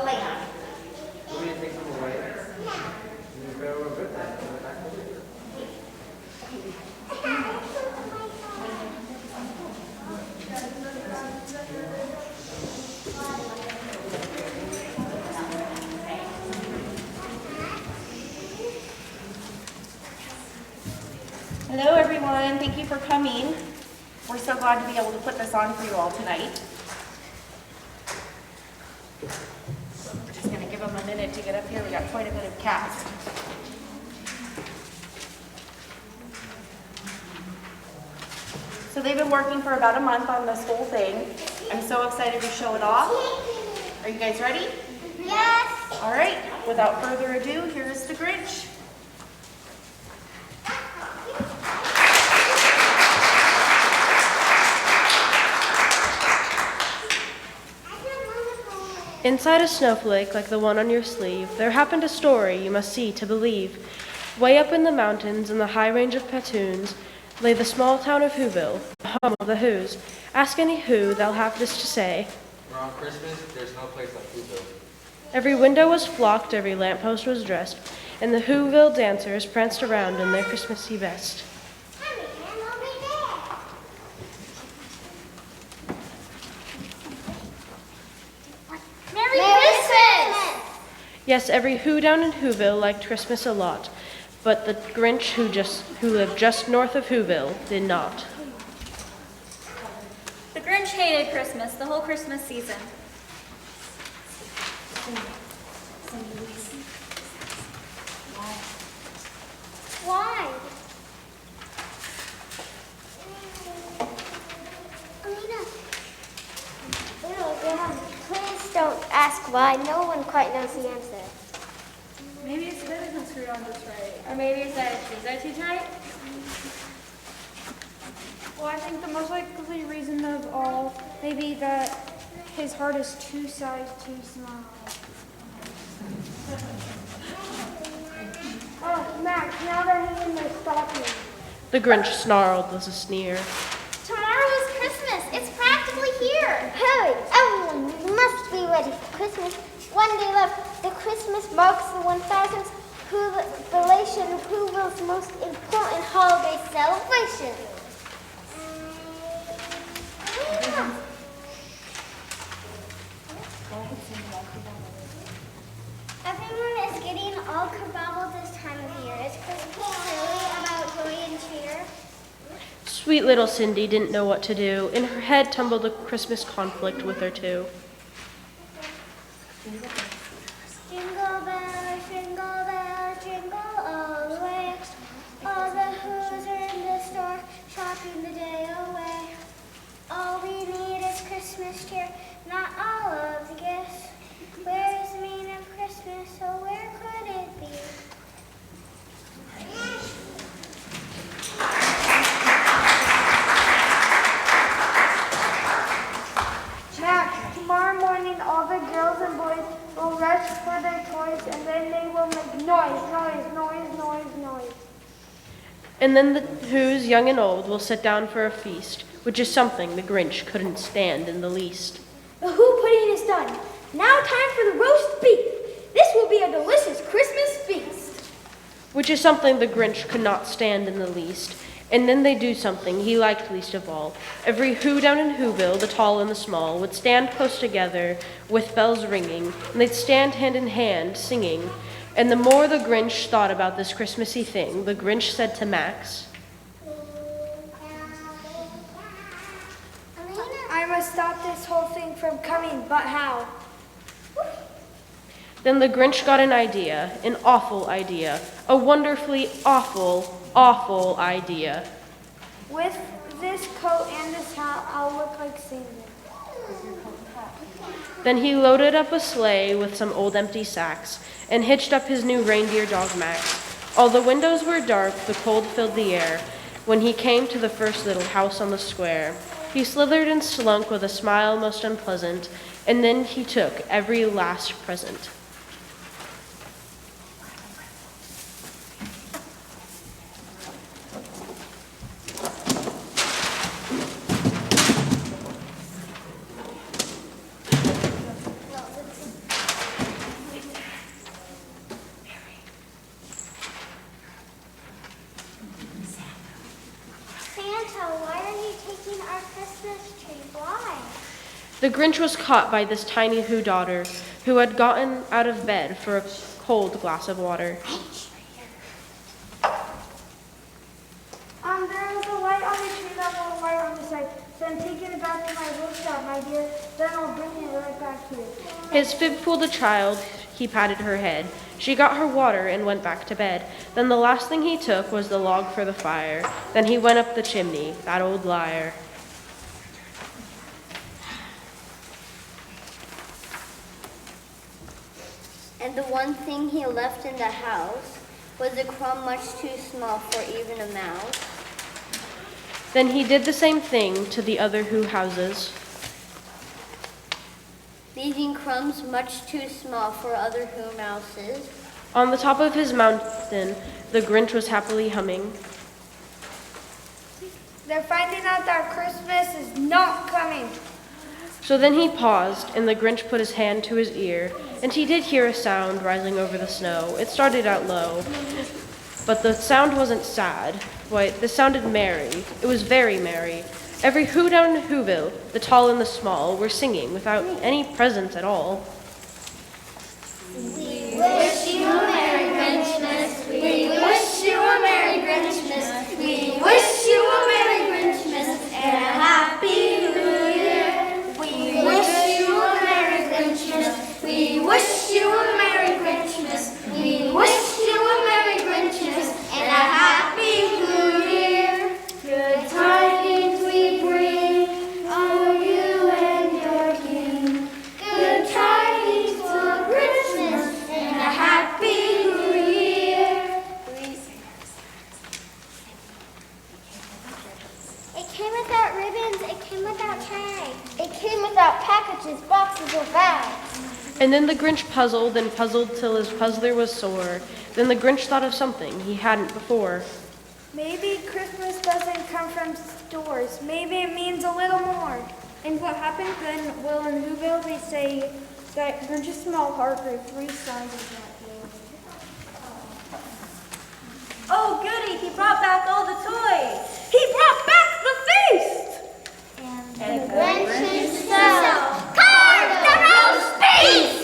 land. Want me to take them away? You better go with that. Hello everyone, thank you for coming. We're so glad to be able to put this on for you all tonight. We're just going to give them a minute to get up here. We got quite a bit of cast. So they've been working for about a month on this whole thing. I'm so excited to show it off. Are you guys ready? Yes. All right, without further ado, here's the Grinch. Inside a snowflake like the one on your sleeve, there happened a story you must see to believe. Way up in the mountains in the high range of Patoons lay the small town of Whoville, the home of the Whos. Ask any Who, they'll have this to say. Around Christmas, there's no place like Whoville. Every window was flocked, every lamppost was dressed, and the Whoville dancers pranced around in their Christmassy best. Merry Christmas! Yes, every Who down in Whoville liked Christmas a lot, but the Grinch who lived just north of Whoville did not. The Grinch hated Christmas, the whole Christmas season. Why? Alina. Oh, God. Please don't ask why. No one quite knows the answer. Maybe it's that isn't screwed on just right. Or maybe it's that it teach right? Well, I think the most likely reason of all may be that his heart is too size too small. Oh, Max, now they're hanging their stocking. The Grinch snarled with a sneer. Tomorrow is Christmas. It's practically here. Hurry, everyone must be ready for Christmas. One day left. The Christmas marks the 1000th relation of Whoville's most important holiday celebration. Everyone is getting all kabobbled this time of year. Is Christmas really about joy and cheer? Sweet little Cindy didn't know what to do. In her head tumbled a Christmas conflict with her too. Jingle bells, jingle all the way. All the Who's are in the store, shopping the day away. All we need is Christmas cheer, not all of the gifts. Where is the meaning of Christmas, so where could it be? Max, tomorrow morning all the girls and boys will rush for their toys and then they will make noise. And then the Who's, young and old, will sit down for a feast, which is something the Grinch couldn't stand in the least. The Who pudding is done. Now time for the roast beef. This will be a delicious Christmas feast. Which is something the Grinch could not stand in the least. And then they do something he liked least of all. Every Who down in Whoville, the tall and the small, would stand close together with bells ringing, and they'd stand hand in hand singing. And the more the Grinch thought about this Christmassy thing, the Grinch said to Max, I must stop this whole thing from coming, but how? Then the Grinch got an idea, an awful idea, a wonderfully awful idea. With this coat and this hat, I'll look like Santa. Then he loaded up a sleigh with some old empty sacks and hitched up his new reindeer dog Max. All the windows were dark, the cold filled the air. When he came to the first little house on the square, he slithered and slunk with a smile most unpleasant, and then he took every last present. The Grinch was caught by this tiny Who daughter who had gotten out of bed for a cold glass of water. There was a light on the tree level and a light on the side. So I'm taking it back to my workshop, my dear. Then I'll bring it right back here. His fib pulled the child, he patted her head. She got her water and went back to bed. Then the last thing he took was the log for the fire. Then he went up the chimney, that old liar. And the one thing he left in the house was a crumb much too small for even a mouse. Then he did the same thing to the other Who houses. Leaving crumbs much too small for other Who mouses. On the top of his mountain, the Grinch was happily humming. They're finding out that Christmas is not coming. So then he paused, and the Grinch put his hand to his ear, and he did hear a sound rising over the snow. It started out low, but the sound wasn't sad. Wait, this sounded merry. It was very merry. Every Who down in Whoville, the tall and the small, were singing without any presents at all. We wish you a Merry Grinchmas. We wish you a Merry Grinchmas. We wish you a Merry Grinchmas and a Happy New Year. We wish you a Merry Grinchmas. We wish you a Merry Grinchmas. We wish you a Merry Grinchmas and a Happy New Year. Good tidings we bring, oh you and your king. Good tidings for Christmas and a Happy New Year. It came without ribbons, it came without tag. It came without packages, boxes, or bags. And then the Grinch puzzled and puzzled till his puzzler was sore. Then the Grinch thought of something he hadn't before. Maybe Christmas doesn't come from stores. Maybe it means a little more. And what happens then? Well, in Whoville, they say that Grinch's small heart grew 3 sizes that day. Oh, goody, he brought back all the toys. He brought back the feast. And Grinch himself carved the roast beef.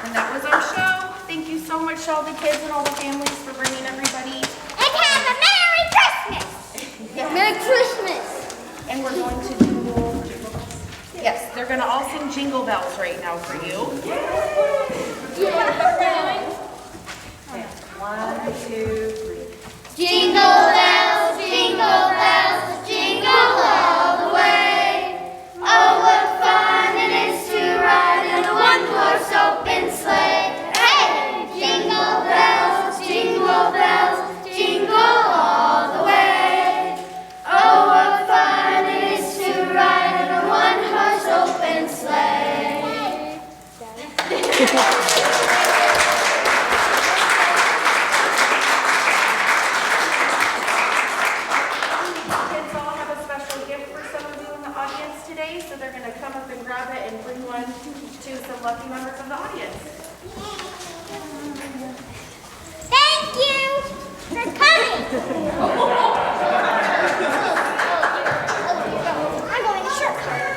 And that was our show. Thank you so much, all the kids and all the families, for bringing everybody. And have a Merry Christmas. Merry Christmas. And we're going to do, yes, they're going to all sing Jingle Bells right now for you. One, two, three. Jingle bells, jingle all the way. Oh, what fun it is to ride in a one-horse open sleigh. Hey! Jingle bells, jingle all the way. Oh, what fun it is to ride in a one-horse open sleigh. Kids all have a special gift for some of you in the audience today, so they're going to come up and grab it and bring one to some lucky members of the audience. Thank you for coming. I'm going to shortcut.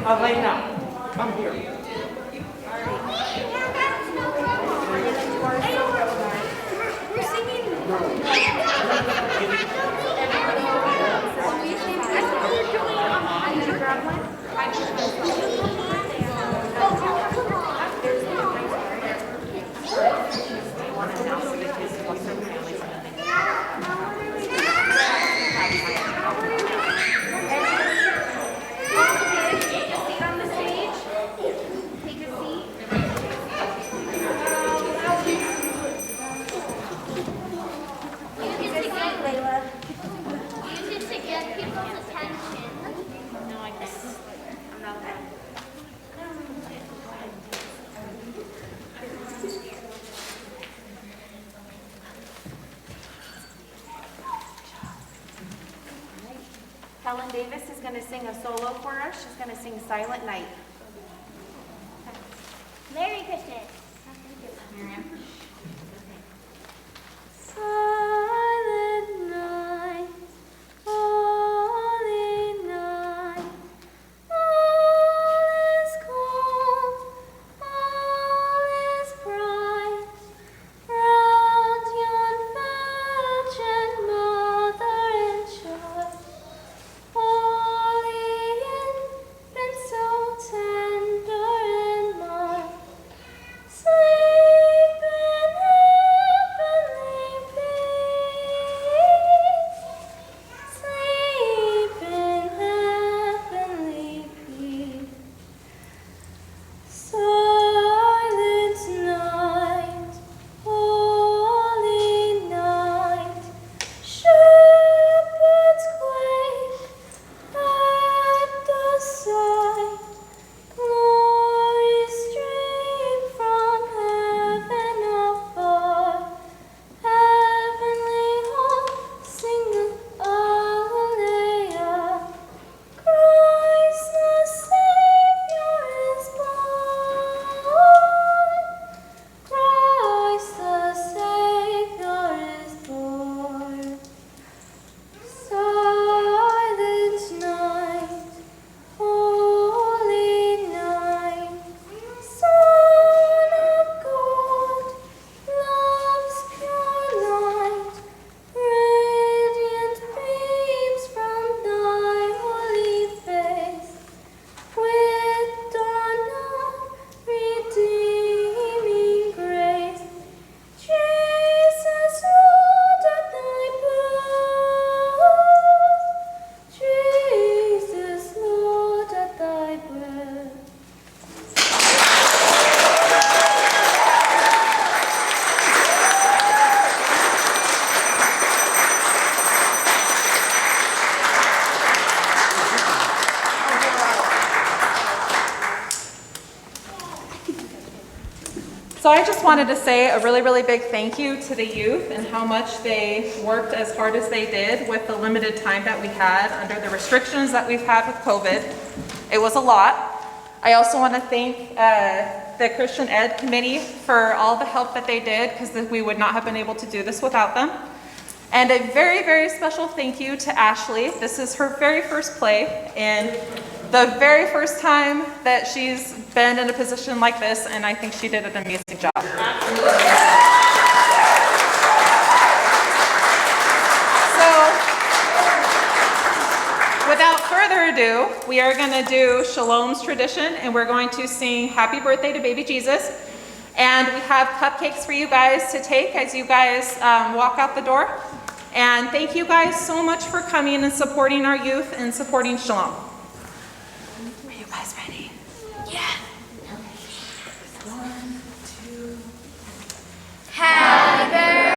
Elena, come here. We're singing. Did you grab one? There's a nice area. Helen Davis is going to sing a solo for us. She's going to sing Silent Night. Merry Christmas. Silent night, holy night, all is calm, all is bright. Round yon virgin mother in joy, holy infant, so tender and mild, sleep in heavenly peace, sleep in heavenly peace. Silent night, holy night, shepherds quake at the sight. Glory stream from heaven afar. Heavenly hosts sing Alleluia. Christ the Savior is born. Christ the Savior is born. Silent night, holy night, Son of God, love's pure light, radiant beams from thy holy face, with dawn of redeeming grace. Jesus, Lord, at thy birth, Jesus, Lord, at thy birth. So I just wanted to say a really, really big thank you to the youth and how much they worked as hard as they did with the limited time that we had under the restrictions that we've had with COVID. It was a lot. I also want to thank the Christian Ed Committee for all the help that they did, because we would not have been able to do this without them. And a very, very special thank you to Ashley. This is her very first play and the very first time that she's been in a position like this, and I think she did an amazing job. So, without further ado, we are going to do Shalom's tradition, and we're going to sing Happy Birthday to Baby Jesus. And we have cupcakes for you guys to take as you guys walk out the door. And thank you guys so much for coming and supporting our youth and supporting Shalom. Are you guys ready? Yeah. 1, 2. Happy birthday.